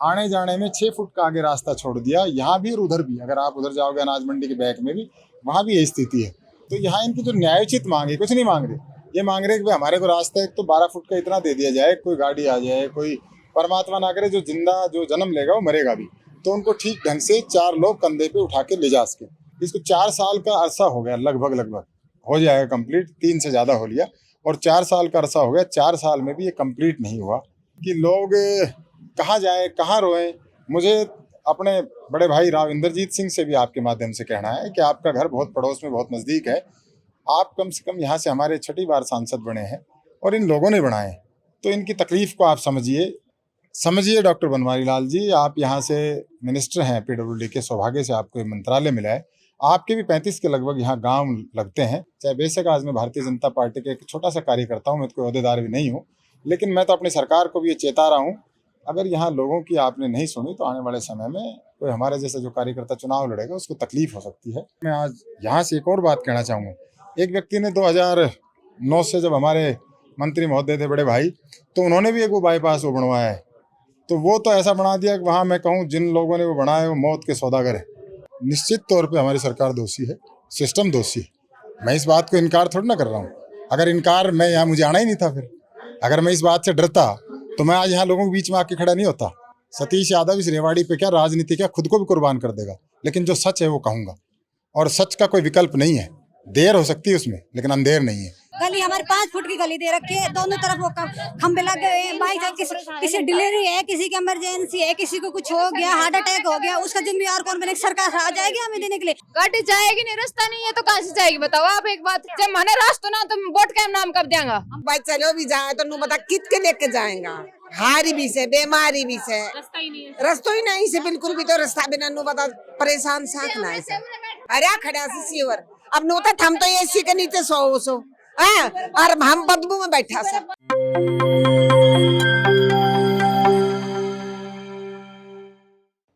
आने जाने में 6 फुट का आगे रास्ता छोड़ दिया, यहाँ भी और उधर भी। अगर आप उधर जाओगे अनाज मंडी के बैक में भी, वहाँ भी यही स्थिति है। तो यहाँ इनकी जो न्यायोचित मांग है, कुछ नहीं मांग रहे, ये मांग रहे कि भाई हमारे को रास्ता एक तो 12 फुट का इतना दे दिया जाए, कोई गाड़ी आ जाए, कोई परमात्मा ना करे जो जिंदा जो जन्म लेगा वो मरेगा भी, तो उनको ठीक ढंग से 4 लोग कंधे पे उठा के ले जा सके। इसको 4 साल का अरसा हो गया, लगभग हो जाएगा कंप्लीट, 3 से ज़्यादा हो लिया, और 4 साल का अरसा हो गया, 4 साल में भी ये कंप्लीट नहीं हुआ। कि लोग कहाँ जाएं, कहाँ रोएं। मुझे अपने बड़े भाई राव इंद्रजीत सिंह से भी आपके माध्यम से कहना है कि आपका घर बहुत पड़ोस में, बहुत नज़दीक है, आप कम से कम यहाँ से हमारे 6ठी बार सांसद बने हैं और इन लोगों ने बनाए, तो इनकी तकलीफ़ को आप समझिए डॉक्टर बनवारी लाल जी, आप यहाँ से मिनिस्टर हैं पीडब्ल्यूडी के, सौभाग्य से आपको मंत्रालय मिला है। आपके भी 35 के लगभग यहाँ गांव लगते हैं। चाहे बेशक आज मैं भारतीय जनता पार्टी के एक छोटा सा कार्यकर्ता हूँ, मैं तो कोई अहदेदार भी नहीं हूँ, लेकिन मैं तो अपनी सरकार को भी ये चेता रहा हूँ, अगर यहाँ लोगों की आपने नहीं सुनी तो आने वाले समय में कोई हमारे जैसा जो कार्यकर्ता चुनाव लड़ेगा उसको तकलीफ हो सकती है। मैं आज यहाँ से एक और बात कहना चाहूँगा। एक व्यक्ति ने 2009 से जब हमारे मंत्री महोदय थे बड़े भाई, तो उन्होंने भी एक वो बाईपास वो बनवाया है, तो वो तो ऐसा बना दिया कि वहाँ मैं कहूँ जिन लोगों ने वो बनाया वो मौत के सौदागर है। निश्चित तौर पे हमारी सरकार दोषी है, सिस्टम दोषी है। मैं इस बात को इनकार थोड़ी ना कर रहा हूँ। अगर इनकार, मैं यहाँ मुझे आना ही नहीं था। फिर अगर मैं इस बात से डरता तो मैं आज यहाँ लोगों के बीच में आके खड़ा नहीं होता। सतीश यादव इस रेवाड़ी पे क्या राजनीति, क्या खुद को भी कुर्बान कर देगा, लेकिन जो सच है वो कहूँगा, और सच का कोई विकल्प नहीं है। देर हो सकती है उसमें, लेकिन अंधेर नहीं है। गली हमारे 5 फुट की गली दे रखी है, दोनों तरफ वो खंबे लगे हुए हैं। बाई चांस किसी डिलीवरी है, किसी की इमरजेंसी है, किसी को कुछ हो गया, हार्ट अटैक हो गया, उसका जिम्मेदार कौन बनेगा? सरकार आ जाएगी हमें देने के लिए? गाड़ी जाएगी नहीं, रास्ता नहीं है तो कहाँ से जाएगी बताओ आप एक बात। जब माने रास्ता ना तो वोट का नाम कब देंगे? भाई चलो भी जाए तो बता कित के लेके जाएगा, हारी भी से, बीमारी भी से, रास्ता ही नहीं से, बिल्कुल भी तो रास्ता बिना नु बता परेशान साथ ना है। अरे खड़ा से सीवर अब नो तो हम तो एसी के नीचे सो और हम बदबू में बैठा सब।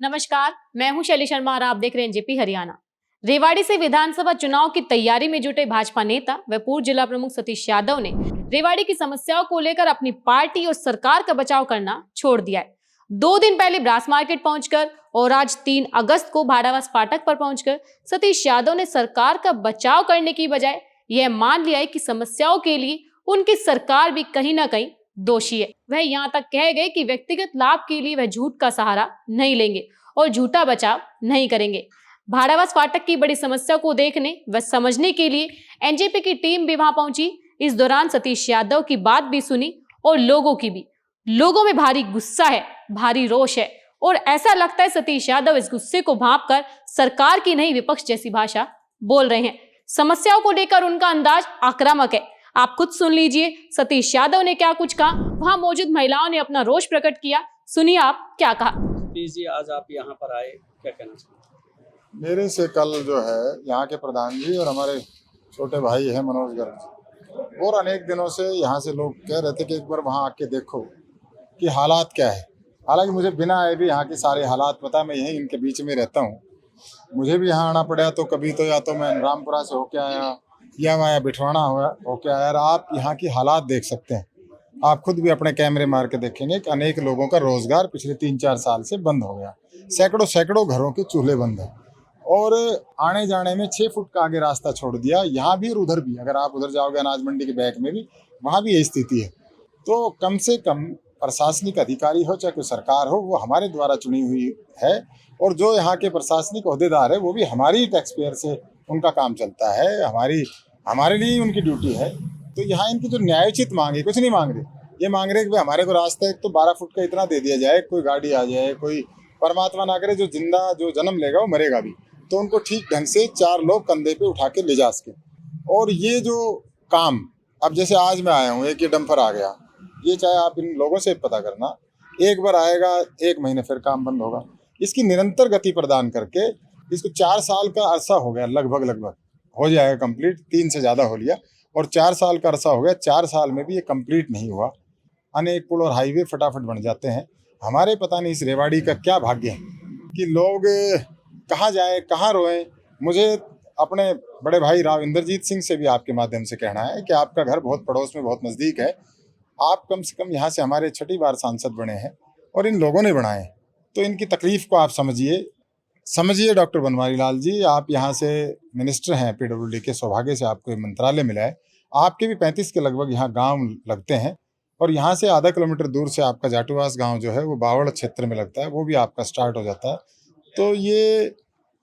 नमस्कार, मैं हूं शैली शर्मा और आप देख रहे हैं जेपी हरियाणा। रेवाड़ी से विधानसभा चुनाव की तैयारी में जुटे भाजपा नेता व पूर्व जिला प्रमुख सतीश यादव ने रेवाड़ी की समस्याओं को लेकर अपनी पार्टी और सरकार का बचाव करना छोड़ दिया है। 2 दिन पहले ब्रास मार्केट पहुंचकर और आज 3 अगस्त को भाड़ावास फाटक पर पहुंचकर सतीश यादव ने सरकार का बचाव करने की बजाय यह मान लिया है कि समस्याओं के लिए उनकी सरकार भी कहीं ना कहीं दोषी है। वह यहाँ तक कह गए कि व्यक्तिगत लाभ के लिए वह झूठ का सहारा नहीं लेंगे और झूठा बचाव नहीं करेंगे। भाड़ावास फाटक की बड़ी समस्या को देखने व समझने के लिए एनजेपी की टीम भी वहां पहुंची। इस दौरान सतीश यादव की बात भी सुनी और लोगों की भी। लोगों में भारी गुस्सा है, भारी रोष है, और ऐसा लगता है सतीश यादव इस गुस्से को भांपकर सरकार की नहीं विपक्ष जैसी भाषा बोल रहे हैं। समस्याओं को लेकर उनका अंदाज आक्रामक है। आप खुद सुन लीजिए सतीश यादव ने क्या कुछ कहा। वहां मौजूद महिलाओं ने अपना रोष प्रकट किया, सुनिए आप क्या कहा। सतीश जी, आज आप यहाँ पर आए, क्या कहना चाहते? मेरे से कल जो है यहाँ के प्रधान जी और हमारे छोटे भाई हैं मनोज गर्ग जी, और अनेक दिनों से यहाँ से लोग कह रहे थे कि एक बार वहाँ आके देखो कि हालात क्या है। हालांकि मुझे बिना आए भी यहाँ के सारे हालात पता, मैं यहीं इनके बीच में रहता हूँ। मुझे भी यहाँ आना पड़ा तो कभी तो या तो मैं रामपुरा से होके आया या मैं बिठवाना होके आया। आप यहाँ की हालात देख सकते हैं, आप खुद भी अपने कैमरे मार के देखेंगे कि अनेक लोगों का रोजगार पिछले 3-4 साल से बंद हो गया। सैकड़ों घरों के चूल्हे बंद हैं, और आने जाने में 6 फुट का आगे रास्ता छोड़ दिया, यहाँ भी और उधर भी। अगर आप उधर जाओगे अनाज मंडी के बैक में भी, वहाँ भी यही स्थिति है। तो कम से कम प्रशासनिक अधिकारी हो चाहे कोई सरकार हो, वो हमारे द्वारा चुनी हुई है, और जो यहाँ के प्रशासनिक ओहदेदार है वो भी हमारी टैक्स पेयर से उनका काम चलता है, हमारे लिए उनकी ड्यूटी है। तो यहाँ इनकी जो न्यायोचित मांग है, कुछ नहीं मांग रहे, ये मांग रहे कि भाई हमारे को रास्ता एक तो 12 फुट का इतना दे दिया जाए, कोई गाड़ी आ जाए, कोई परमात्मा ना करे जो जिंदा जो जन्म लेगा वो मरेगा भी, तो उनको ठीक ढंग से 4 लोग कंधे पे उठा के ले जा सके। और ये जो काम, अब जैसे आज मैं आया हूँ, एक ये डंपर आ गया, ये चाहे आप इन लोगों से पता करना, एक बार आएगा, 1 महीने फिर काम बंद होगा। इसकी निरंतर गति प्रदान करके इसको 4 साल का अरसा हो गया, लगभग हो जाएगा कंप्लीट, 3 से ज़्यादा हो लिया, और 4 साल का अरसा हो गया, 4 साल में भी ये कंप्लीट नहीं हुआ। अनेक पुल और हाईवे फटाफट बन जाते हैं। हमारे पता नहीं इस रेवाड़ी का क्या भाग्य है कि लोग कहाँ जाएं, कहाँ रोएं। मुझे अपने बड़े भाई राव इंद्रजीत सिंह से भी आपके माध्यम से कहना है कि आपका घर बहुत पड़ोस में, बहुत नज़दीक है, आप कम से कम यहाँ से हमारे 6ठी बार सांसद बने हैं और इन लोगों ने बनाए, तो इनकी तकलीफ को आप समझिए डॉक्टर बनवारी लाल जी, आप यहाँ से मिनिस्टर हैं पीडब्ल्यूडी के, सौभाग्य से आपको ये मंत्रालय मिला है। आपके भी 35 के लगभग यहाँ गांव लगते हैं और यहाँ से आधा किलोमीटर दूर से आपका जाटूवास गांव जो है वो बावड़ क्षेत्र में लगता है, वो भी आपका स्टार्ट हो जाता है। तो ये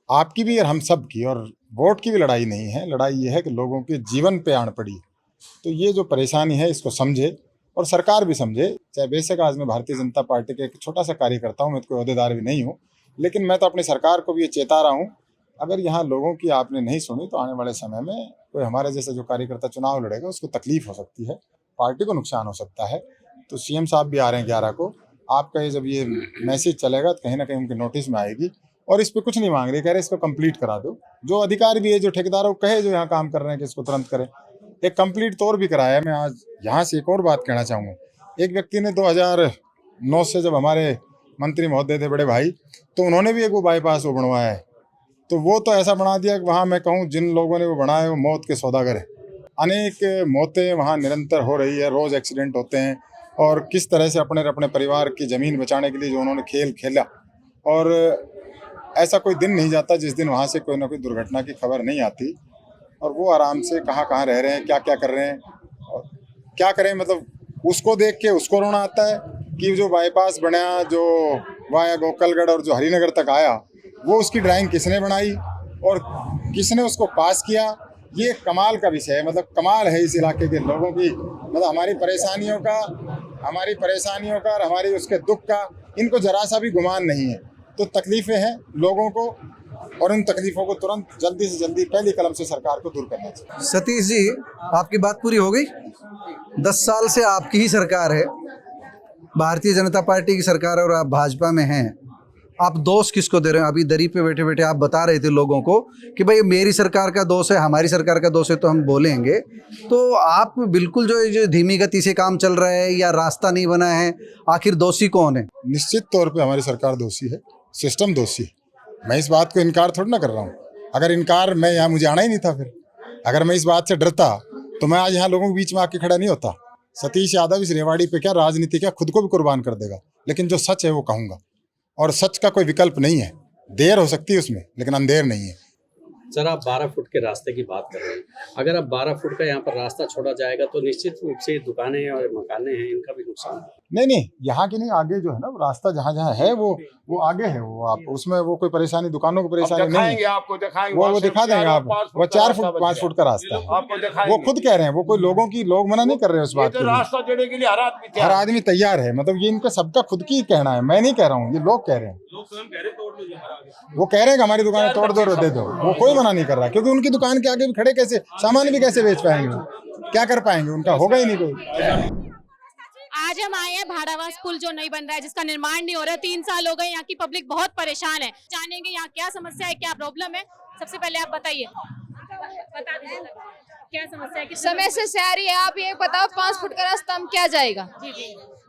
आपकी भी और हम सब की और वोट की भी लड़ाई नहीं है, लड़ाई ये है कि लोगों के जीवन पे आन पड़ी। तो ये जो परेशानी है इसको समझे और सरकार भी समझे। चाहे बेशक आज मैं भारतीय जनता पार्टी के एक छोटा सा कार्यकर्ता हूँ, मैं कोई ओहदेदार भी नहीं हूँ, लेकिन मैं तो अपनी सरकार को भी ये चेता रहा हूँ, अगर यहाँ लोगों की आपने नहीं सुनी तो आने वाले समय में कोई हमारे जैसा जो कार्यकर्ता चुनाव लड़ेगा उसको तकलीफ हो सकती है, पार्टी को नुकसान हो सकता है। तो सीएम साहब भी आ रहे हैं 11 को, आपका ये जब ये मैसेज चलेगा तो कहीं ना कहीं उनके नोटिस में आएगी और इस पर कुछ नहीं मांग रहे, कह रहे इसको कंप्लीट करा दो। जो अधिकारी भी है, जो ठेकेदार वो कहे जो यहाँ काम कर रहे हैं कि इसको तुरंत करें। एक कंप्लीट तौर भी कराया। मैं आज यहाँ से एक और बात कहना चाहूँगा, एक व्यक्ति ने 2009 से जब हमारे मंत्री महोदय थे बड़े भाई, तो उन्होंने भी एक वो बाईपास वो बनवाया है, तो वो तो ऐसा बना दिया कि वहाँ मैं कहूँ जिन लोगों ने वो बनाया वो मौत के सौदागर है। अनेक मौतें वहाँ निरंतर हो रही है, रोज़ एक्सीडेंट होते हैं और किस तरह से अपने परिवार की ज़मीन बचाने के लिए जो उन्होंने खेल खेला, और ऐसा कोई दिन नहीं जाता जिस दिन वहाँ से कोई ना कोई दुर्घटना की खबर नहीं आती। और वो आराम से कहाँ रह रहे हैं, क्या कर रहे हैं और क्या करें, मतलब उसको देख के उसको रोना आता है कि जो बाईपास बना जो वाया गोकलगढ़ और जो हरिनगर तक आया, वो उसकी ड्राइंग किसने बनाई और किसने उसको पास किया। ये कमाल का विषय है, मतलब कमाल है इस इलाके के लोगों की, मतलब हमारी परेशानियों का और हमारी उसके दुख का इनको जरा सा भी गुमान नहीं है। तो तकलीफ़ें हैं लोगों को और उन तकलीफ़ों को तुरंत जल्दी से जल्दी पहली कलम से सरकार को दूर करना चाहिए। सतीश जी, आपकी बात पूरी हो गई। 10 साल से आपकी ही सरकार है, भारतीय जनता पार्टी की सरकार है और आप भाजपा में हैं। आप दोष किसको दे रहे हैं? अभी दरी पे बैठे बैठे आप बता रहे थे लोगों को कि भाई मेरी सरकार का दोष है, हमारी सरकार का दोष है, तो हम बोलेंगे। तो आप बिल्कुल जो धीमी गति से काम चल रहा है या रास्ता नहीं बना है, आखिर दोषी कौन है? निश्चित तौर पे हमारी सरकार दोषी है, सिस्टम दोषी है। मैं इस बात को इनकार थोड़ी ना कर रहा हूँ। अगर इनकार मैं यहाँ मुझे आना ही नहीं था, फिर अगर मैं इस बात से डरता तो मैं आज यहाँ लोगों के बीच में आके खड़ा नहीं होता। सतीश यादव इस रेवाड़ी पे क्या राजनीति क्या खुद को भी कुर्बान कर देगा, लेकिन जो सच है वो कहूँगा और सच का कोई विकल्प नहीं है। देर हो सकती है उसमें, लेकिन अंधेर नहीं है। सर, आप 12 फुट के रास्ते की बात कर रहे हैं। अगर अब 12 फुट का यहाँ पर रास्ता छोड़ा जाएगा तो निश्चित रूप से दुकानें और मकाने हैं, इनका भी नुकसान है। नहीं, यहाँ की नहीं, आगे जो है ना वो रास्ता जहाँ है वो आगे है, वो आप उसमें वो कोई परेशानी, दुकानों को परेशानी नहीं है। आपको दिखाएंगे, वो दिखा देंगे आप। वो 4 फुट 5 फुट का रास्ता है, आपको दिखाएंगे। वो खुद कह रहे हैं, वो कोई लोग मना नहीं कर रहे हैं उस बात तो के लिए। रास्ता देने के लिए हर आदमी तैयार है, मतलब ये इनका सबका खुद की कहना है, मैं नहीं कह रहा हूँ, ये लोग कह रहे हैं। वो कह रहे हैं कि हमारी दुकान तोड़ दो, दे दो, वो कोई मना नहीं कर रहा, क्योंकि उनकी दुकान के आगे भी खड़े कैसे सामान भी कैसे बेच पाएंगे, क्या कर पाएंगे, उनका होगा ही नहीं कोई। आज हम आए हैं भाड़ावास पुल जो नहीं बन रहा है, जिसका निर्माण नहीं हो रहा है। 3 साल हो गए, यहाँ की पब्लिक बहुत परेशान है। जानेंगे यहाँ क्या समस्या है, क्या प्रॉब्लम है। सबसे पहले आप बताइए, बता दीजिए क्या समस्या है। समय से आ रही है, आप ये बताओ 5 फुट का रास्ता हम क्या जाएगा?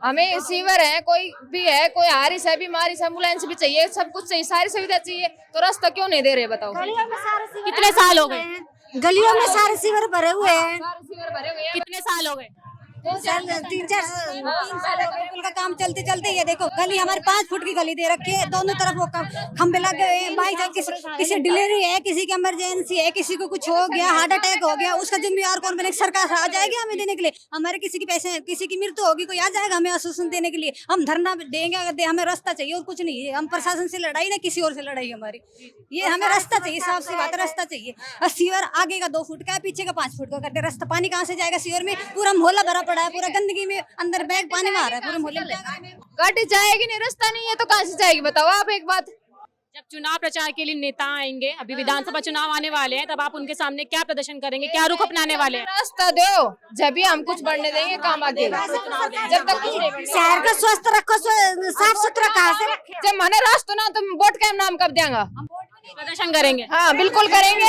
हमें सीवर है, कोई भी है, कोई हारिस है, बीमारी से एम्बुलेंस भी चाहिए, सब कुछ चाहिए, सारी सुविधा चाहिए, तो रास्ता क्यों नहीं दे रहे बताओ? कितने साल हो गए? गलियों में सारे सीवर भरे हुए हैं। कितने साल हो गए? 3-4 साल हो गए। पुल का काम चलते चलते ये देखो, गली हमारे 5 फुट की गली दे रखी है, दोनों तरफ वो खंबे लगे हुए हैं। बाई किसी डिलीवरी है, किसी की इमरजेंसी है, किसी को कुछ हो गया, हार्ट अटैक हो गया, उसका जिम्मेदार कौन बनेगा? सरकार आ जाएगी हमें देने के लिए। हमारे किसी की पैसे, किसी की मृत्यु होगी, कोई आ जाएगा हमें आश्वासन देने के लिए। हम धरना देंगे, अगर हमें रास्ता चाहिए और कुछ नहीं है। हम प्रशासन से लड़ाई ना किसी और से लड़ाई हमारी, ये हमें रास्ता चाहिए, साफ सी बात है, रास्ता चाहिए। और सीवर आगे का 2 फुट का है, पीछे का 5 फुट का करते रास्ता। पानी कहाँ से जाएगा सीवर में? पूरा मोहल्ला भरा पड़ा है, पूरा गंदगी में अंदर बैग पानी में आ रहा है पूरे मोहल्ले में। गाड़ी जाएगी नहीं, रास्ता नहीं है तो कहाँ से जाएगी बताओ आप एक बात। जब चुनाव प्रचार के लिए नेता आएंगे, अभी विधानसभा चुनाव आने वाले हैं, तब आप उनके सामने क्या प्रदर्शन करेंगे, क्या रुख अपनाने वाले हैं? रास्ता दो, जब भी हम कुछ बढ़ने देंगे काम आगे। जब तक कुछ नहीं, शहर को स्वस्थ रखो, साफ सुथरा कहाँ से रखे? जब मैंने रास्ता ना तो वोट का नाम कब देंगे? प्रदर्शन करेंगे? हाँ बिल्कुल करेंगे।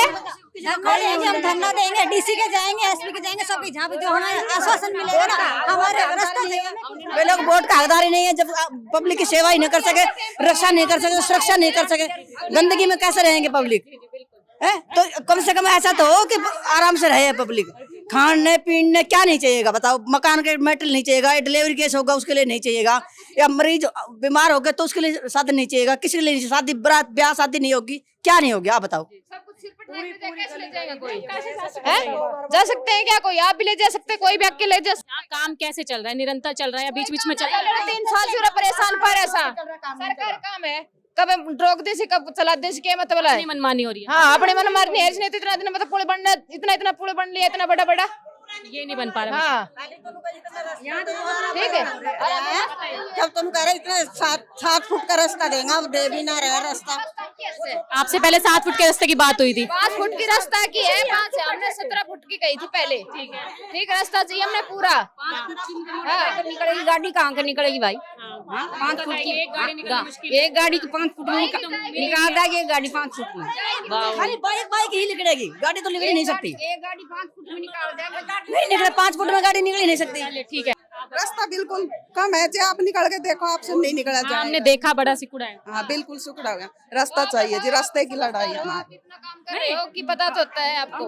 हम धरना देंगे, डीसी के जाएंगे, एसपी के जाएंगे, सबके जहाँ पे जो हमें आश्वासन मिलेगा ना, हमारे रास्ता चाहिए। वे लोग वोट का हकदार नहीं है, जब पब्लिक की सेवा ही नहीं कर सके, रक्षा नहीं कर सके, सुरक्षा नहीं कर सके, गंदगी में कैसे रहेंगे पब्लिक है? तो कम से कम ऐसा तो हो कि आराम से रहे पब्लिक। खाने पीने क्या नहीं चाहिएगा बताओ, मकान के मेटल नहीं चाहिएगा, डिलीवरी केस होगा उसके लिए नहीं चाहिएगा, या मरीज बीमार हो गए तो उसके लिए साधन नहीं चाहिएगा, किसी के लिए शादी बारात ब्याह शादी नहीं होगी, क्या नहीं होगी आप बताओ। सब कुछ सिर पर टांग के कैसे ले जाएगा कोई? हैं? जा सकते हैं क्या? कोई आप भी ले जा सकते हैं, कोई भी अकेले ले जा सकते हैं। काम कैसे चल रहा है? निरंतर चल रहा है या बीच बीच में चल रहा है? 3 साल से परेशान पर ऐसा सरकार काम है, कब रोक दे कब चला दे क्या मतलब है? मनमानी हो रही है। हाँ अपने मन मारनी है, इसने तो इतना इतना मतलब पुल बनना, इतना पुल बन लिया, इतना बड़ा बड़ा, ये नहीं बन पा रहा। हाँ ठीक है। जब तुम कह रहे इतने 7 फुट का रास्ता देंगे, अब दे भी ना रहे रास्ता। आपसे पहले 7 फुट के रास्ते की बात हुई थी। 5 फुट की रास्ता की है, 5 है, हमने 17 फुट की कही थी पहले। ठीक है, ठीक रास्ता चाहिए हमने पूरा। हाँ निकलेगी गाड़ी कहाँ के निकलेगी भाई? 5 फुट की एक गाड़ी को 5 फुट में निकाल देगी, एक गाड़ी 5 फुट में। खाली बाइक ही निकलेगी, गाड़ी तो निकल ही नहीं सकती। एक गाड़ी 5 फुट में निकाल देगा, नहीं निकले 5 फुट में गाड़ी निकल ही नहीं सकती। ठीक है, रास्ता बिल्कुल कम है, जो आप निकल के देखो आपसे नहीं निकला जाए। हमने देखा बड़ा सिकुड़ा है। हाँ बिल्कुल सुखड़ा हो गया, रास्ता चाहिए जी, रास्ते की लड़ाई है हमारी। इतना काम कर रहे हो कि पता तो होता है आपको।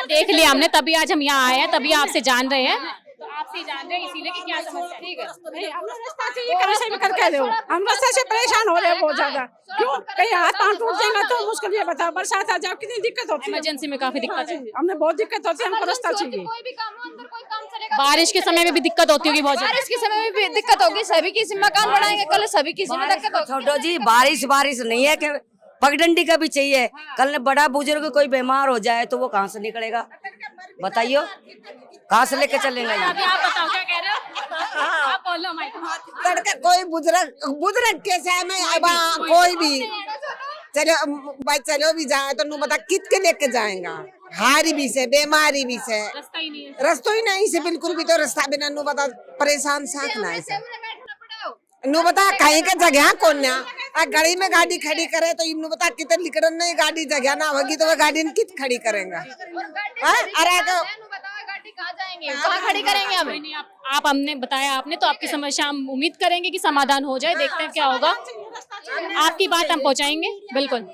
देख लिया हमने, तभी आज हम यहाँ आए हैं, तभी आपसे जान रहे हैं, तो आपसे जान रहे हैं इसीलिए कि क्या समस्या है। ठीक है, रास्ता चाहिए करके दो, हम रास्ते से परेशान हो रहे हैं बहुत ज्यादा। क्यों कहीं हाथ पांव टूट जाएगा तो मुश्किल है, बताओ बरसात आ जाओ कितनी दिक्कत होती है। इमरजेंसी में काफी दिक्कत है, हमने बहुत दिक्कत होती है, हमको रास्ता चाहिए। कोई भी काम हो अंदर कोई काम चलेगा। बारिश के समय में भी दिक्कत होती होगी बहुत ज्यादा। बारिश के समय में भी दिक्कत होगी, सभी की मकान बनाएंगे कल, सभी की दिक्कत होगी। छोटो जी बारिश नहीं है कि पगडंडी का भी चाहिए, कल ने बड़ा बुजुर्ग कोई बीमार हो जाए तो वो कहाँ से निकलेगा बताइयो, कहाँ से लेके चलेंगे? अभी आप बताओ क्या कह रहे हो? आप बोलो माइक। लड़का कोई बुजुर्ग कैसे है, मैं अब कोई भी चलो भाई चलो भी जाए तो बता कित के लेके जाएगा, हारी भी से बीमारी भी से रास्ता ही नहीं है। रास्तों ही नहीं से बिल्कुल भी, तो रास्ता बिना नु बता परेशान साथ ना है नु बता कहीं का जगह कौन ना गली में गाड़ी खड़ी करे तो इन्नु बता कितने निकलन नहीं, गाड़ी जगह ना होगी तो वह गाड़ी कित खड़ी करेगा? अरे तो गाड़ी कहाँ जाएंगे, कहाँ खड़ी करेंगे हम? नहीं, आप हमने बताया आपने, तो आपकी समस्या हम उम्मीद करेंगे कि समाधान हो जाए, देखते हैं क्या होगा। आपकी बात हम पहुंचाएंगे बिल्कुल।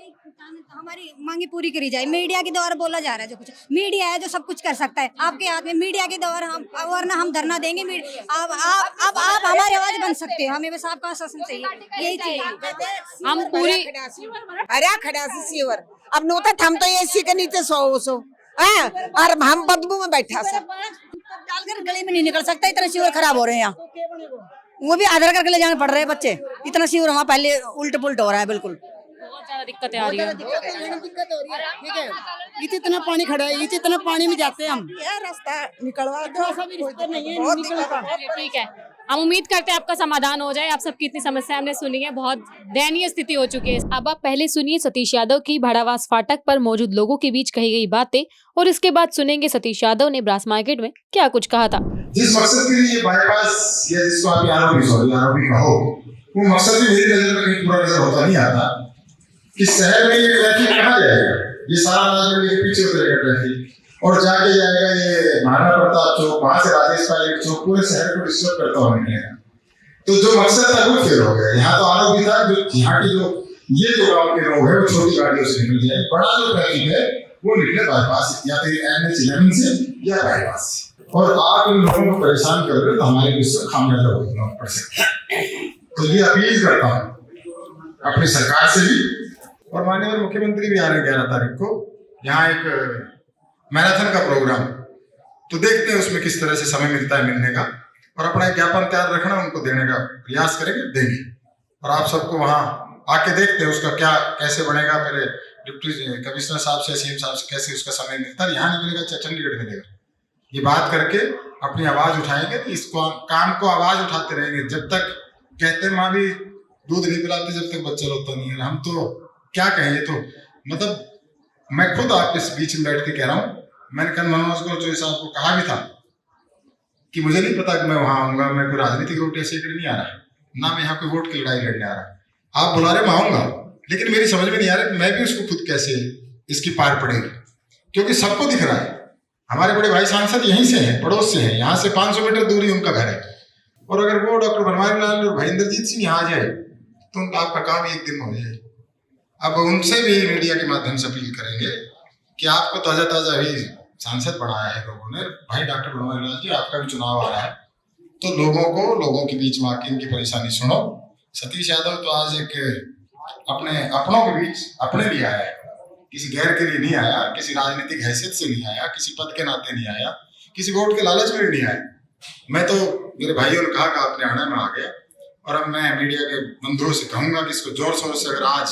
हमारी मांगे पूरी करी जाए। मीडिया के द्वारा बोला जा रहा है, जो कुछ मीडिया है जो सब कुछ कर सकता है, आपके हाथ में मीडिया के द्वारा हम वरना हम धरना देंगे। अब आप हमारी आवाज बन सकते हो, हमें बस आपका आश्वासन चाहिए, यही चाहिए। हम पूरी अरे खड़ा सी सीवर अब नोता हम तो एसी के नीचे सो और हम बदबू में बैठा सब डालकर गली में नहीं निकल सकता, इतना सीवर खराब हो रहे हैं यहाँ, वो भी आधार करके ले जाने पड़ रहे हैं बच्चे, इतना सीवर वहाँ पहले उल्ट पुल्ट हो रहा है। बिल्कुल बहुत ज्यादा दिक्कतें आ रही है। दिक्कत हो रही है, ठीक है, इतना पानी खड़ा है, इतना पानी में जाते हैं हम, रास्ता निकलवा दो, ठीक है, हम उम्मीद करते हैं आपका समाधान हो जाए। आप सबकी इतनी समस्या हमने सुनी है, बहुत दयनीय स्थिति हो चुकी है। अब आप पहले सुनिए सतीश यादव की भाड़ावास फाटक पर मौजूद लोगों के बीच कही गई बातें, और इसके बाद सुनेंगे सतीश यादव ने ब्रास मार्केट में क्या कुछ कहा था। जिस मकसद के लिए बाईपास या जिसको आप आरोपी कहो, वो मकसद भी मेरी नजर में कहीं पूरा नजर होता नहीं आता कि शहर में ये ट्रैफिक कहाँ जाएगा, ये सारा राजमंडी के पीछे उतरेगा ट्रैफिक और जाके जाएगा ये महाराणा प्रताप चौक, वहां से राजेश पायलट चौक, पूरे शहर को डिस्टर्ब करता हुआ निकलेगा। तो जो मकसद था वो फेल हो गया। यहाँ तो आरोप भी था जो यहाँ के जो ये जो गाँव के लोग है वो छोटी गाड़ियों से निकल जाए, बड़ा जो ट्रैफिक है वो निकले बाईपास या फिर NH11 से या बाईपास से। और आप इन लोगों को परेशान कर रहे हो तो हमारे विश्व खामियाजा भुगतना पड़ सकता है। तो ये अपील करता हूँ अपनी सरकार से भी, और माननीय मुख्यमंत्री भी आ रहे 11 तारीख को यहाँ एक मैराथन का प्रोग्राम, तो देखते हैं उसमें किस तरह से समय मिलता है मिलने का, और अपना एक ज्ञापन तैयार रखना, उनको देने का प्रयास करेंगे, देंगे। और आप सबको वहाँ आके देखते हैं उसका क्या कैसे बनेगा, फिर डिप्टी कमिश्नर साहब से CM साहब से कैसे उसका समय मिलता है, यहाँ नहीं मिलेगा चाहे चंडीगढ़ मिलेगा, ये बात करके अपनी आवाज उठाएंगे। तो इसको काम को आवाज उठाते रहेंगे जब तक, कहते माँ भी दूध नहीं पिलाते जब तक बच्चा रोता नहीं है। हम तो क्या कहें, तो मतलब मैं खुद आपके बीच में बैठ के कह रहा हूँ, मैंने कल मनोज गोयल साहब को कहा भी था कि मुझे नहीं पता कि मैं वहां आऊंगा, मैं कोई राजनीतिक रोटियां सेकने नहीं आ रहा, ना मैं यहाँ कोई वोट की लड़ाई लड़ने आ रहा। आप बुला रहे मैं आऊंगा, लेकिन मेरी समझ में नहीं आ रहा कि मैं भी उसको खुद कैसे इसकी पार पड़ेगी, क्योंकि सबको दिख रहा है हमारे बड़े भाई सांसद यहीं से हैं, पड़ोस से हैं, यहाँ से 500 मीटर दूरी उनका घर है। और अगर वो डॉक्टर बनवारी लाल और भाई इंद्रजीत सिंह यहाँ आ जाए तो आपका काम एक दिन हो जाए। अब उनसे भी मीडिया के माध्यम से अपील करेंगे कि आपको ताज़ा ताज़ा भी सांसद बनाया है लोगों ने। भाई डॉक्टर बनवारी लाल जी, आपका भी चुनाव आ रहा है, तो लोगों के बीच में आके इनकी परेशानी सुनो। सतीश यादव तो आज एक अपने अपनों के बीच अपने लिए आया है, किसी गैर के लिए नहीं आया, किसी राजनीतिक हैसियत से नहीं आया, किसी पद के नाते नहीं आया, किसी वोट के लालच में नहीं आया। मैं तो मेरे भाइयों ने कहा कि अपने आने में आ गया, और अब मैं मीडिया के बंधुओं से कहूंगा कि इसको जोर शोर से अगर आज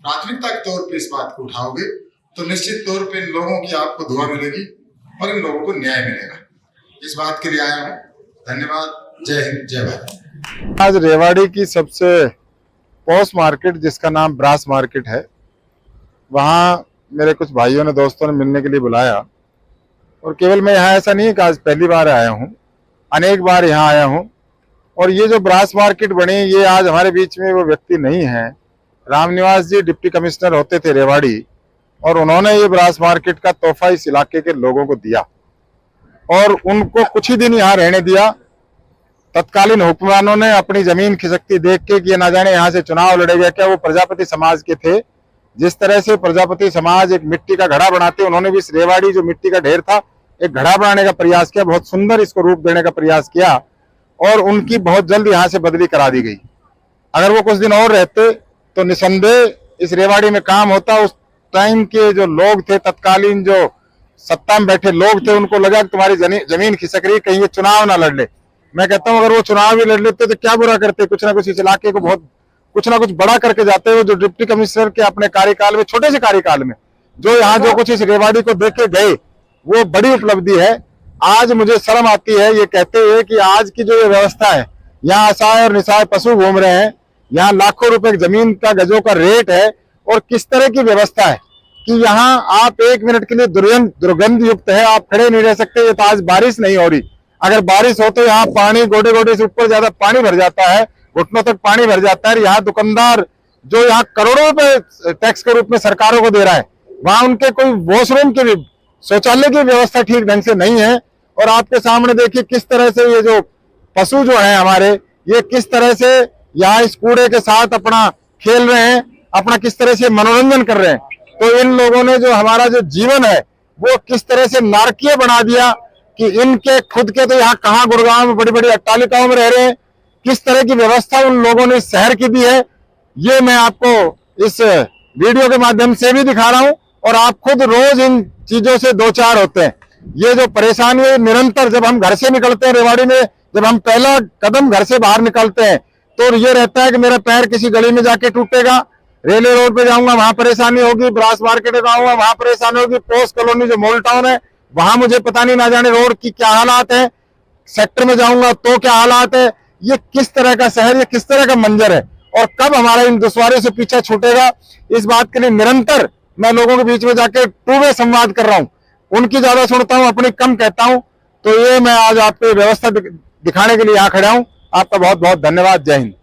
प्राथमिकता के तौर पे इस बात को उठाओगे तो निश्चित तौर पे इन लोगों की आपको दुआ मिलेगी और इन लोगों को न्याय मिलेगा। इस बात के लिए आया हूँ। धन्यवाद। जय हिंद, जय भारत। आज रेवाड़ी की सबसे पॉश मार्केट, जिसका नाम ब्रास मार्केट है, वहाँ मेरे कुछ भाइयों ने, दोस्तों ने मिलने के लिए बुलाया। और केवल मैं यहाँ ऐसा नहीं है कि आज पहली बार आया हूँ, अनेक बार यहाँ आया हूँ। और ये जो ब्रास मार्केट बनी, ये आज हमारे बीच में वो व्यक्ति नहीं है। रामनिवास जी डिप्टी कमिश्नर होते थे रेवाड़ी, और उन्होंने ये ब्रास मार्केट का तोहफा इस इलाके के लोगों को दिया और उनको कुछ ही दिन यहाँ रहने दिया। तत्कालीन हुक्मरानों ने अपनी जमीन खिसकती देख के कि ना जाने यहाँ से चुनाव लड़ेगा क्या, वो प्रजापति समाज के थे। जिस तरह से प्रजापति समाज एक मिट्टी का घड़ा बनाते, उन्होंने भी इस रेवाड़ी जो मिट्टी का ढेर था एक घड़ा बनाने का प्रयास किया, बहुत सुंदर इसको रूप देने का प्रयास किया, और उनकी बहुत जल्द यहाँ से बदली करा दी गई। अगर वो कुछ दिन और रहते तो निसंदेह इस रेवाड़ी में काम होता। उस टाइम के जो लोग थे, तत्कालीन जो सत्ता में बैठे लोग थे, उनको लगा कि तुम्हारी जमीन खिसक रही, कहीं ये चुनाव ना लड़ ले। मैं कहता हूँ अगर वो चुनाव भी लड़ लेते तो क्या बुरा करते, कुछ ना कुछ इस इलाके को बहुत कुछ ना कुछ बड़ा करके जाते। वो जो डिप्टी कमिश्नर के अपने कार्यकाल में, छोटे से कार्यकाल में, जो यहाँ जो कुछ इस रेवाड़ी को देख के गए, वो बड़ी उपलब्धि है। आज मुझे शर्म आती है ये कहते हुए कि आज की जो ये व्यवस्था है, यहाँ असहाय और निसहाय पशु घूम रहे हैं, यहाँ लाखों रुपए जमीन का, गजों का रेट है, और किस तरह की व्यवस्था है कि यहाँ आप 1 मिनट के लिए दुर्गंध युक्त है, आप खड़े नहीं रह सकते। ये तो आज बारिश नहीं हो रही, अगर बारिश हो तो यहाँ पानी गोडे गोडे से ऊपर ज्यादा पानी भर जाता है, घुटनों तक पानी भर जाता है। यहाँ दुकानदार जो यहाँ करोड़ों रुपए टैक्स के रूप में सरकारों को दे रहा है, वहां उनके कोई वॉशरूम की भी, शौचालय की व्यवस्था ठीक ढंग से नहीं है। और आपके सामने देखिए किस तरह से ये जो पशु जो है हमारे, ये किस तरह से यहाँ इस कूड़े के साथ अपना खेल रहे हैं, अपना किस तरह से मनोरंजन कर रहे हैं। तो इन लोगों ने जो हमारा जो जीवन है वो किस तरह से नारकीय बना दिया कि इनके खुद के तो यहाँ कहाँ गुड़गांव में बड़ी बड़ी अट्टालिकाओं में रह रहे हैं, किस तरह की व्यवस्था उन लोगों ने शहर की दी है, ये मैं आपको इस वीडियो के माध्यम से भी दिखा रहा हूं। और आप खुद रोज इन चीजों से दो चार होते हैं। ये जो परेशानी है निरंतर, जब हम घर से निकलते हैं रेवाड़ी में, जब हम पहला कदम घर से बाहर निकलते हैं तो ये रहता है कि मेरा पैर किसी गली में जाके टूटेगा, रेलवे रोड पे जाऊंगा वहां परेशानी होगी, ब्रास मार्केट में आऊंगा वहां परेशानी होगी, पोस्ट कॉलोनी जो मॉल टाउन है वहां मुझे पता नहीं ना जाने रोड की क्या हालात है, सेक्टर में जाऊंगा तो क्या हालात है। ये किस तरह का शहर, ये किस तरह का मंजर है, और कब हमारा इन दुश्वारियों से पीछा छूटेगा, इस बात के लिए निरंतर मैं लोगों के बीच में जाके टू वे संवाद कर रहा हूँ। उनकी ज्यादा सुनता हूँ, अपनी कम कहता हूँ। तो ये मैं आज आपको व्यवस्था दिखाने के लिए यहाँ खड़ा हूँ। आपका बहुत बहुत धन्यवाद। जय हिंद।